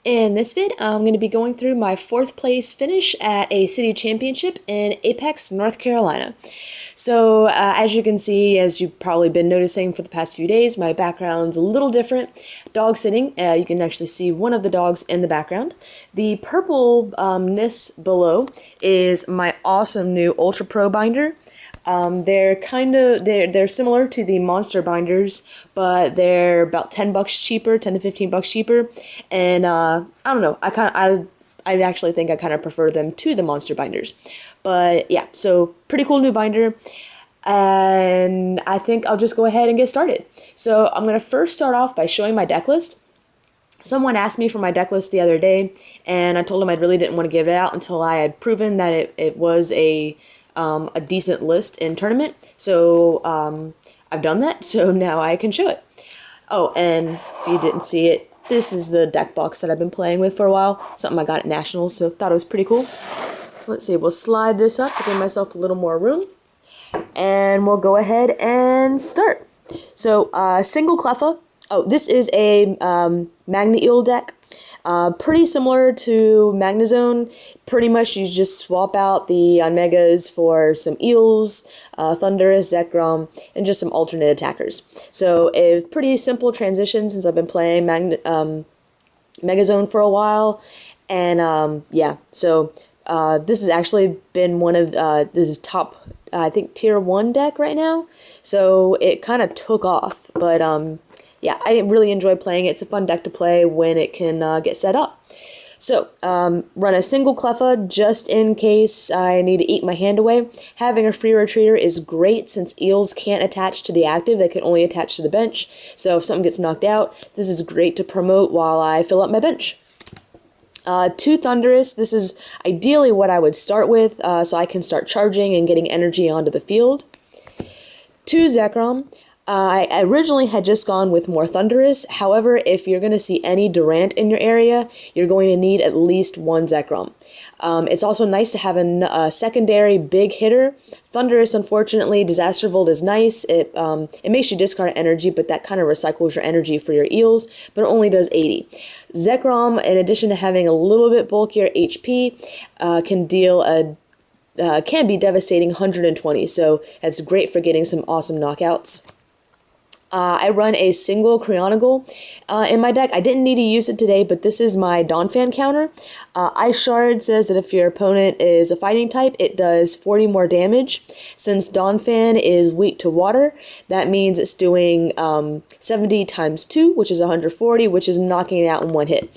In this vid, I'm going to be going through my 4th place finish at a city championship in Apex, North Carolina. So, as you can see, as you've probably been noticing for the past few days, my background's a little different. Dog sitting, you can actually see one of the dogs in the background. The purple-ness below is my awesome new Ultra Pro binder. They're similar to the monster binders, but they're about $10 cheaper, 10 to 15 bucks cheaper. And I don't know, I actually think I kind of prefer them to the monster binders. But yeah, so pretty cool new binder. And I think I'll just go ahead and get started. So I'm going to first start off by showing my deck list. Someone asked me for my deck list the other day, and I told them I really didn't want to give it out until I had proven that it was a decent list in tournament. So I've done that, so now I can show it. Oh, and if you didn't see it, this is the deck box that I've been playing with for a while. Something I got at Nationals, so thought it was pretty cool. Let's see, we'll slide this up to give myself a little more room. And we'll go ahead and start. So, single Cleffa. Oh, this is a MagneEel deck. Pretty similar to Magnezone. Pretty much you just swap out the Megas for some Eels, Thunderous, Zekrom, and just some alternate attackers. So a pretty simple transition since I've been playing Megazone for a while. And yeah, so this has actually been one of, this is top, I think, tier 1 deck right now. So it kind of took off, but yeah, I really enjoy playing it. It's a fun deck to play when it can get set up. So, run a single Cleffa just in case I need to eat my hand away. Having a free retreater is great since Eels can't attach to the active. They can only attach to the bench. So if something gets knocked out, this is great to promote while I fill up my bench. 2 Thunderous, this is ideally what I would start with, so I can start charging and getting energy onto the field. 2 Zekrom. I originally had just gone with more Thunderous. However, if you're going to see any Durant in your area, you're going to need at least 1 Zekrom. It's also nice to have a secondary big hitter. Thunderous, unfortunately, Disaster Volt is nice. It makes you discard energy, but that kind of recycles your energy for your Eels, but it only does 80. Zekrom, in addition to having a little bit bulkier HP, can be devastating 120, so it's great for getting some awesome knockouts. I run a single Cryogonal in my deck. I didn't need to use it today, but this is my Donphan counter. Ice Shard says that if your opponent is a fighting type, it does 40 more damage. Since Donphan is weak to water, that means it's doing 70 times 2, which is 140, which is knocking it out in 1 hit.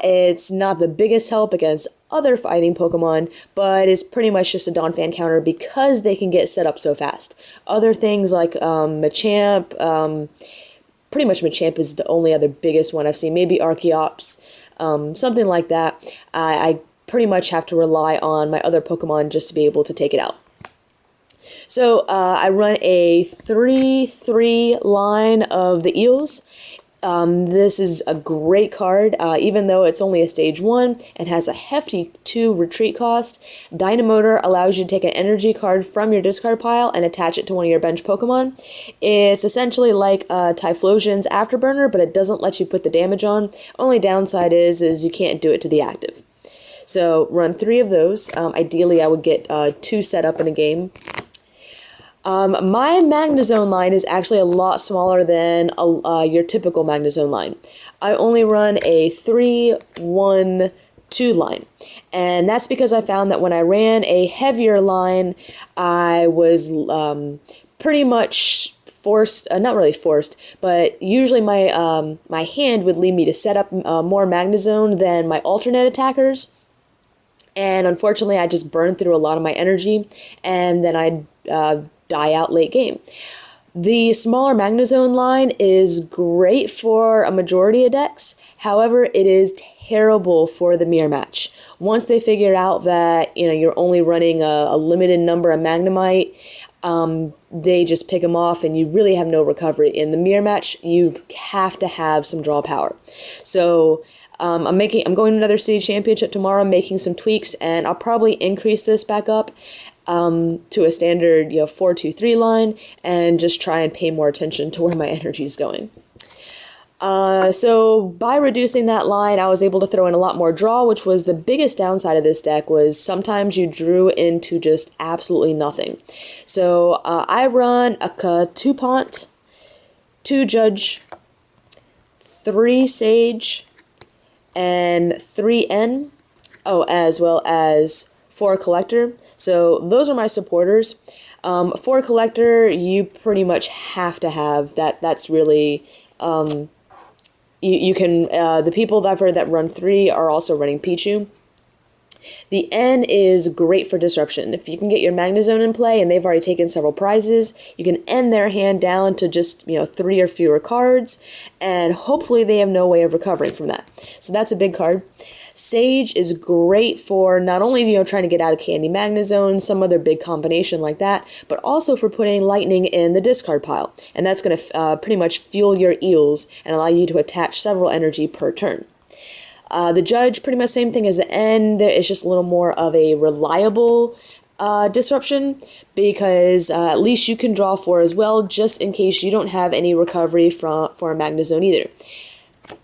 It's not the biggest help against other fighting Pokemon, but it's pretty much just a Donphan counter because they can get set up so fast. Other things like Machamp, pretty much Machamp is the only other biggest one I've seen, maybe Archeops, something like that. I pretty much have to rely on my other Pokemon just to be able to take it out. So I run a 3-3 line of the Eels. This is a great card, even though it's only a stage 1 and has a hefty 2 retreat cost. Dynamotor allows you to take an energy card from your discard pile and attach it to one of your bench Pokemon. It's essentially like Typhlosion's Afterburner, but it doesn't let you put the damage on. Only downside is you can't do it to the active. So run 3 of those. Ideally, I would get 2 set up in a game. My Magnezone line is actually a lot smaller than your typical Magnezone line. I only run a 3-1-2 line. And that's because I found that when I ran a heavier line, I was pretty much forced, not really forced, but usually my hand would lead me to set up more Magnezone than my alternate attackers. And unfortunately, I just burned through a lot of my energy, and then I'd die out late game. The smaller Magnezone line is great for a majority of decks. However, it is terrible for the mirror match. Once they figure out that you're only running a limited number of Magnemite, they just pick them off, and you really have no recovery. In the mirror match, you have to have some draw power. So I'm going to another city championship tomorrow, making some tweaks, and I'll probably increase this back up to a standard 4-2-3 line, and just try and pay more attention to where my energy is going. So by reducing that line, I was able to throw in a lot more draw, which was the biggest downside of this deck. Was sometimes you drew into just absolutely nothing. So I run a 2 Pont, 2 Judge, 3 Sage, and 3 N. Oh, as well as 4 Collector. So those are my supporters. 4 Collector, you pretty much have to have that. That's really you can the people that I've heard that run 3 are also running Pichu. The N is great for disruption. If you can get your Magnezone in play and they've already taken several prizes, you can end their hand down to just 3 or fewer cards, and hopefully they have no way of recovering from that. So that's a big card. Sage is great for not only trying to get out of Candy Magnezone, some other big combination like that, but also for putting Lightning in the discard pile, and that's going to pretty much fuel your eels and allow you to attach several energy per turn. The Judge, pretty much same thing as the End. It's just a little more of a reliable disruption, because at least you can draw 4 as well, just in case you don't have any recovery for a Magnezone either.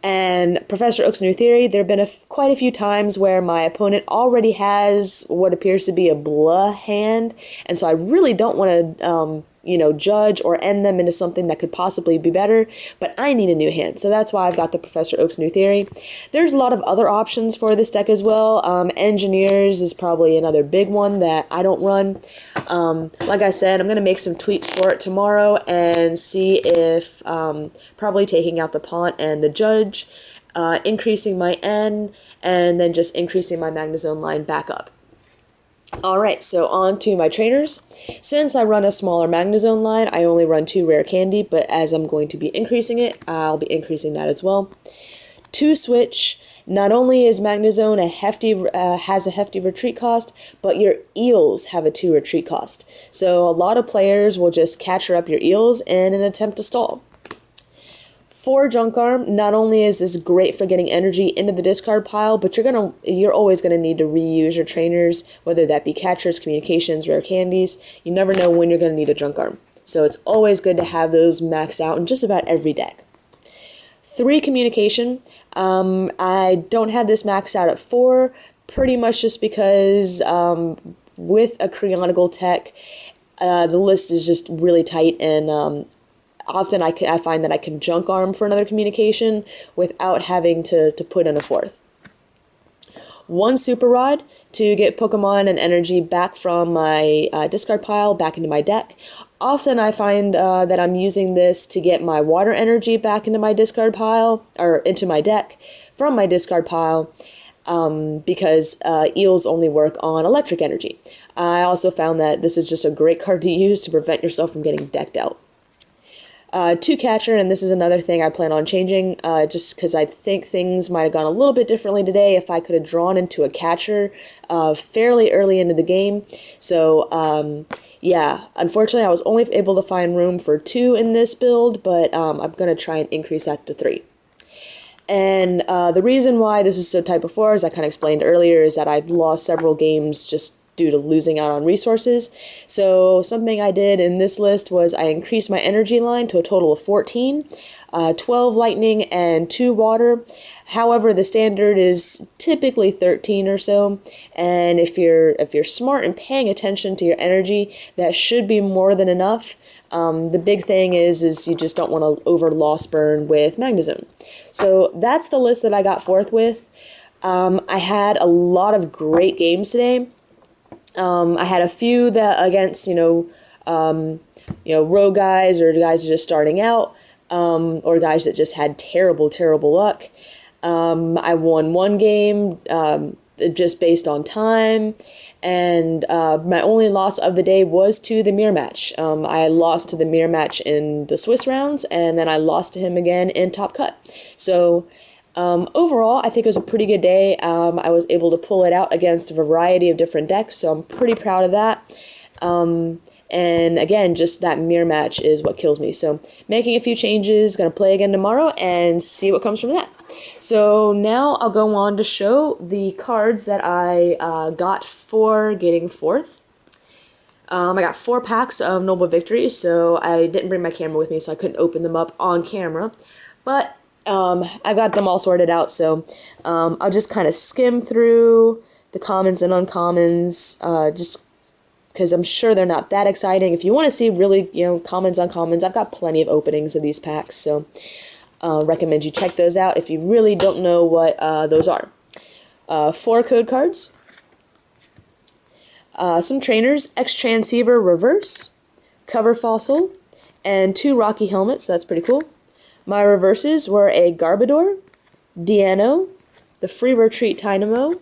And Professor Oak's New Theory, there have been quite a few times where my opponent already has what appears to be a blah hand, and so I really don't want to judge or end them into something that could possibly be better, but I need a new hand. So that's why I've got the Professor Oak's New Theory. There's a lot of other options for this deck as well. Engineers is probably another big one that I don't run. Like I said, I'm going to make some tweaks for it tomorrow and see if probably taking out the Pont and the Judge, increasing my N, and then just increasing my Magnezone line back up. Alright, so on to my trainers. Since I run a smaller Magnezone line, I only run 2 Rare Candy, but as I'm going to be increasing it, I'll be increasing that as well. 2 Switch. Not only is Magnezone has a hefty retreat cost, but your eels have a 2 retreat cost. So a lot of players will just capture up your eels in an attempt to stall. 4 Junk Arm, not only is this great for getting energy into the discard pile, but you're always gonna need to reuse your trainers, whether that be catchers, communications, rare candies. You never know when you're gonna need a Junk Arm. So it's always good to have those maxed out in just about every deck. 3 Communication, I don't have this maxed out at 4, pretty much just because with a Creonical tech, the list is just really tight, and often I find that I can Junk Arm for another communication without having to put in a 4th. 1 Super Rod to get Pokemon and energy back from my discard pile back into my deck. Often I find that I'm using this to get my water energy back into my discard pile, or into my deck from my discard pile, because eels only work on electric energy. I also found that this is just a great card to use to prevent yourself from getting decked out. 2 Catcher, and this is another thing I plan on changing, just because I think things might have gone a little bit differently today if I could have drawn into a Catcher fairly early into the game. So, yeah, unfortunately I was only able to find room for 2 in this build, but I'm going to try and increase that to 3. And the reason why this is so tight before, as I kind of explained earlier, is that I've lost several games just due to losing out on resources. So something I did in this list was I increased my energy line to a total of 14, 12 lightning and 2 water. However, the standard is typically 13 or so, and if you're smart and paying attention to your energy, that should be more than enough. The big thing is you just don't want to over loss burn with Magnezone. So that's the list that I got forth with. I had a lot of great games today. I had a few that against, rogue guys or guys just starting out, or guys that just had terrible luck. I won 1 game just based on time, and my only loss of the day was to the mirror match. I lost to the mirror match in the Swiss rounds, and then I lost to him again in Top Cut. So overall, I think it was a pretty good day. I was able to pull it out against a variety of different decks, so I'm pretty proud of that. And again, just that mirror match is what kills me. So making a few changes, going to play again tomorrow and see what comes from that. So now I'll go on to show the cards that I got for getting 4th. I got 4 packs of Noble Victory, so I didn't bring my camera with me, so I couldn't open them up on camera. But I got them all sorted out, so I'll just kind of skim through the commons and uncommons, just because I'm sure they're not that exciting. If you want to see really, commons, uncommons, I've got plenty of openings of these packs, so recommend you check those out if you really don't know what those are. 4 code cards, some trainers, X-Transceiver Reverse, Cover Fossil, and 2 Rocky Helmets. That's pretty cool. My reverses were a Garbodor, Deano, the Free Retreat Dynamo,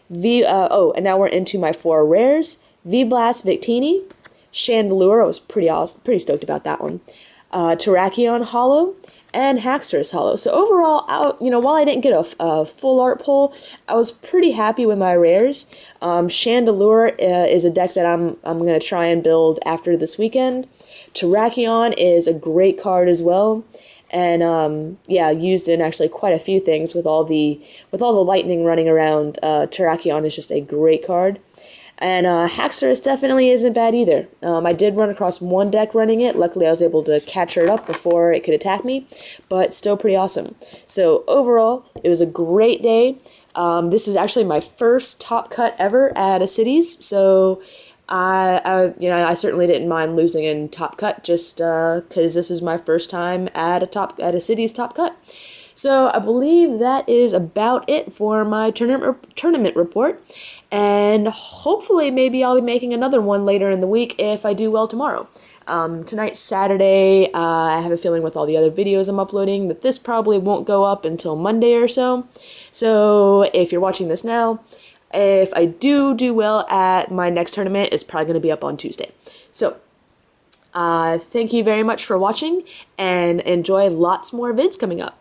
and now we're into my 4 rares, V-Blast Victini, Chandelure, I was pretty stoked about that one, Terrakion Hollow, and Haxorus Hollow. So overall, while I didn't get a full art pull, I was pretty happy with my rares. Chandelure is a deck that I'm going to try and build after this weekend. Terrakion is a great card as well. And used in actually quite a few things with all the lightning running around. Terrakion is just a great card. And Haxorus definitely isn't bad either. I did run across one deck running it. Luckily, I was able to catch it up before it could attack me, but still pretty awesome. So overall, it was a great day. This is actually my first top cut ever at a Cities, so I certainly didn't mind losing in top cut just because this is my first time at a Cities top cut. So I believe that is about it for my tournament report. And hopefully maybe I'll be making another one later in the week if I do well tomorrow. Tonight's Saturday. I have a feeling with all the other videos I'm uploading that this probably won't go up until Monday or so. So if you're watching this now, if I do well at my next tournament, it's probably going to be up on Tuesday. So thank you very much for watching and enjoy lots more vids coming up.